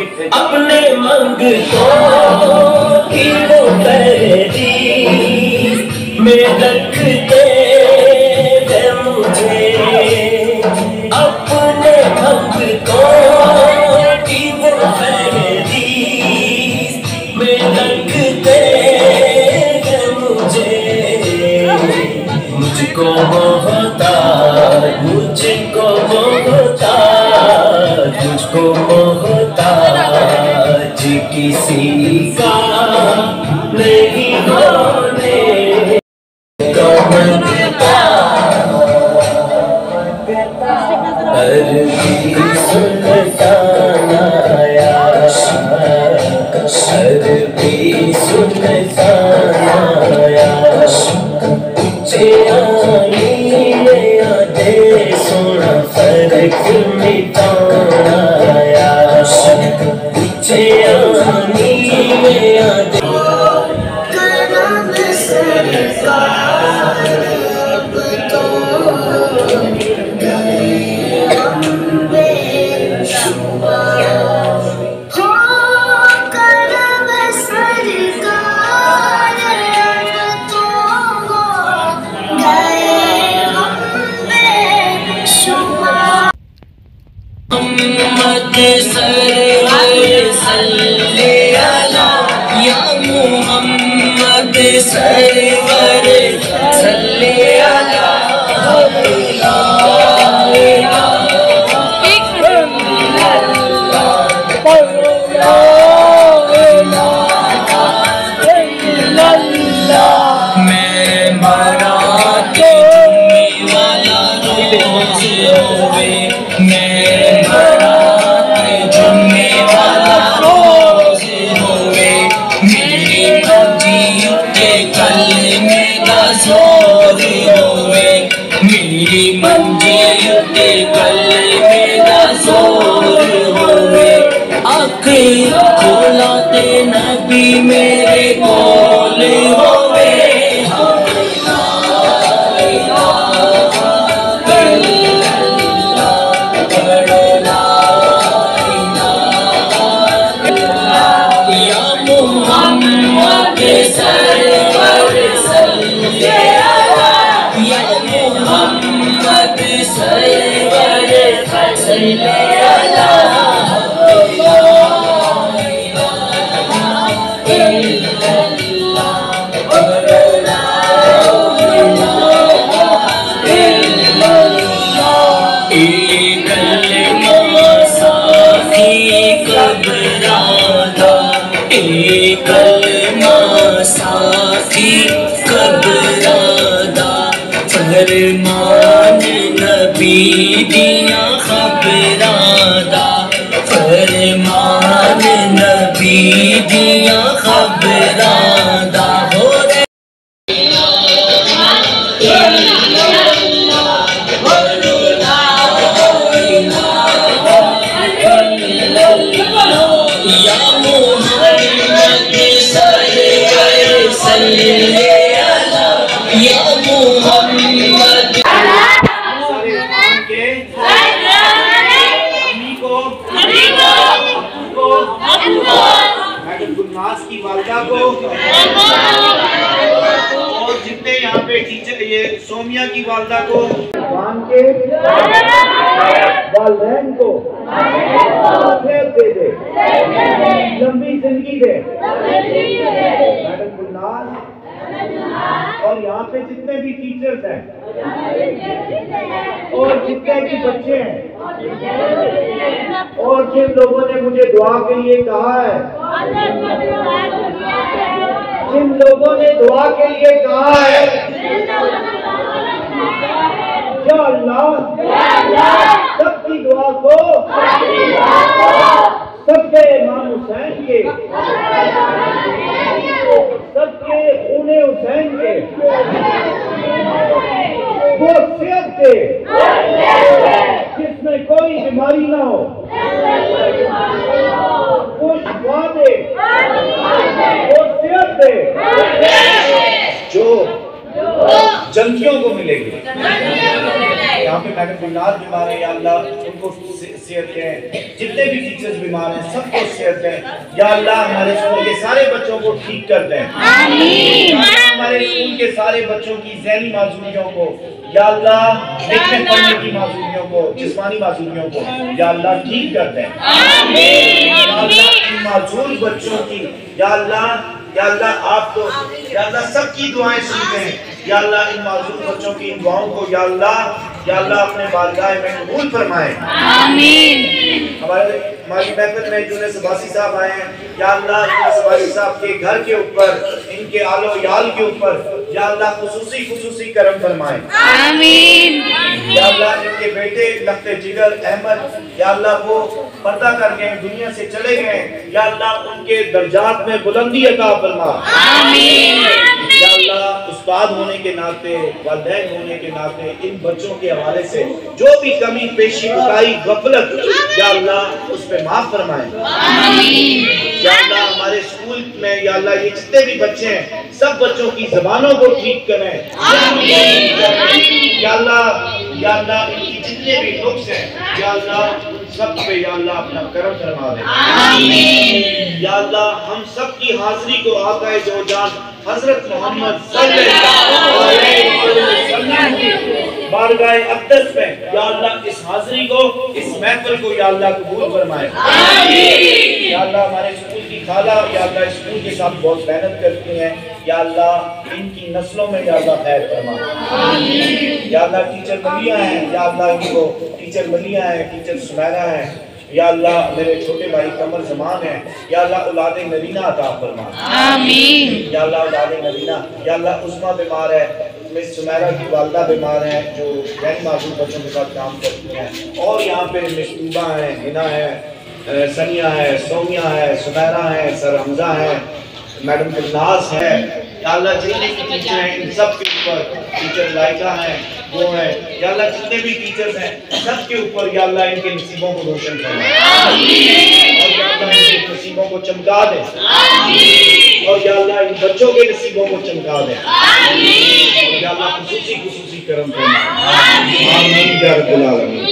اپنے منگتوں کی وہ فہرست میں رکھتے ہیں مجھے، اپنے منگتوں کی وہ فہرست میں رکھتے ہیں مجھے، مجھ کو محتاج، مجھ کو محتاج، مجھ کو محتاج کسی کا نہیں ہونے کا منگتا، عربی سلطان آیا، عربی سلطان آیا، سونا فرق مٹانا آیا، چیانی میں آدھے کرم سرکار اب تو گئے ہم بے شمار، ہو کرم سرکار اب تو گئے محمد سرور صلی اللہ، یا محمد سرور صلی اللہ، لا الہ الا اللہ، میں مرا کے جمعے والا روز ہوئے، میں مرا کے جمعے والا روز ہوئے، میری منجیوں کے کلمے کا زور ہوئے، میری منجیوں کے کلمے کا زور ہوئے، آنکھیں کھولاتے نبی میرے کول ہوئے، محمد سرور صلی اللہ، یا محمد سرور صلی اللہ، ایک کلمہ ساقی قبرادہ، ایک کلمہ ساقی قبرادہ، فرمان نبی دیا خبرادہ، فرمان نبی دیا خبرادہ، ہو رہے یا محمد سرور صلی اللہ، یا محمد میڈم گلناز کی والدہ کو اور جتنے یہاں پہ ٹیچر، یہ سومیہ کی والدہ کو، وان کے والدین کو خیر دے دے، لمبی زندگی دے میڈم گلناز، اور یہاں پہ جتنے بھی ٹیچرز ہیں اور جتنے بھی بچے ہیں اور جن لوگوں نے مجھے دعا کے لیے کہا ہے، جن لوگوں نے دعا کے لیے کہا ہے، یا اللہ سب کی دعا کو، سب کے امام حسین کے، سب کے خون حسین کے، وہ صحت دے جس میں کوئی بیماری نہ ہو، وہ شفا دے، وہ صحت دے جو جنگیوں کو ملے گی۔ یہاں پہ میڈم گلناز بیمار ہے، یا اللہ ان کو صحت دیں، جتنے بھی ٹیچرز بیمار ہیں سب کو صحت دیں یا اللہ، ہمارے اسکول کے سارے بچوں کو ٹھیک کر دیں، ہمارے اسکول کے سارے بچوں کی ذہنی معذوریوں کو یا اللہ، لکھنے پڑھنے کی معذوریوں کو، جسمانی معذوریوں کو یا اللہ ٹھیک کر دیں، یا اللہ ان معذور بچوں کی یا اللہ آپ تو یا اللہ سب کی دعائیں سنتے ہیں یا اللہ، ان معذور بچوں کی ان دعاؤں کو یا اللہ اپنے بارگاہ میں قبول فرمائیں، آمین۔ ہماری محفل میں یونس عباسی صاحب آئے ہیں یا اللہ، یونس عباسی صاحب کے گھر کے اوپر، ان کے آل و عیال کے اوپر یا اللہ خصوصی کرم فرمائیں، آمین۔ یا اللہ ان کے بیٹے لخت جگر احمد یا اللہ وہ پردہ کر گئے، دنیا سے چلے گئے یا اللہ ان کے درجات میں بلندی عطا فرما، آمین۔ یا اللہ استاد ہونے کے ناطے، والدین ہونے کے ناطے ان بچوں کے حوالے سے جو بھی کمی پیشی کوتاہی غفلت یا اللہ اس پہ معاف فرمائیں، آمین۔ یا اللہ ہمارے اسکول میں یا اللہ یہ جتنے بھی بچے ہیں سب بچوں کی زبانوں کو ٹھیک کریں، آمین۔ یا اللہ ان کی جتنے بھی نقص ہیں یا اللہ سب پہ یا اللہ اپنا کرم فرما دیں، آمین۔ یا اللہ ہم سب کی حاضری کو آقائے دو جان حضرت محمد صلی اللہ علیہ وسلم کی بارگاہ اقدس میں یا اللہ اس حاضری کو، اس محفل کو یا اللہ قبول فرمائے، آمین۔ یا اللہ ہمارے اسکول کی خالہ یا اللہ اسکول کے ساتھ بہت محنت کرتی ہیں یا اللہ ان کی نسلوں میں یا اللہ خیر فرما، آمین۔ یا اللہ ٹیچر ملیہ ہیں یا اللہ ان کو ٹیچر ملیہ ہیں، ٹیچر سمیرہ ہیں یا اللہ، میرے چھوٹے بھائی قمر زمان ہیں یا اللہ اولاد نرینہ عطا فرما، آمین۔ یا اللہ اولاد نرینہ یا اللہ عظمہ بیمار ہے، مس سمیرہ کی والدہ بیمار ہیں جو ذہنی معذور بچوں کے ساتھ کام کرتی ہیں، اور یہاں پہ مشتوبہ ہیں، ہنا ہے، سنیہ ہے، سومیہ ہے، سمیرہ ہے، سر حمزہ ہے، میڈم گلناز ہے یا اللہ جتنے بھی ٹیچر ہیں ان سب کے اوپر، ٹیچر لائقہ ہیں وہ ہیں یا اللہ جتنے بھی ٹیچرز ہیں سب کے اوپر یا اللہ ان کے نصیبوں کو روشن کریں، آمین۔ اور یا اللہ ان کے نصیبوں کو چمکا دیں، آمین۔ اور یا اللہ ان بچوں کے نصیبوں کو چمکا دیں، آمین۔ اور یا اللہ خصوصی کرم فرمائیں، آمین یا رب العالمین۔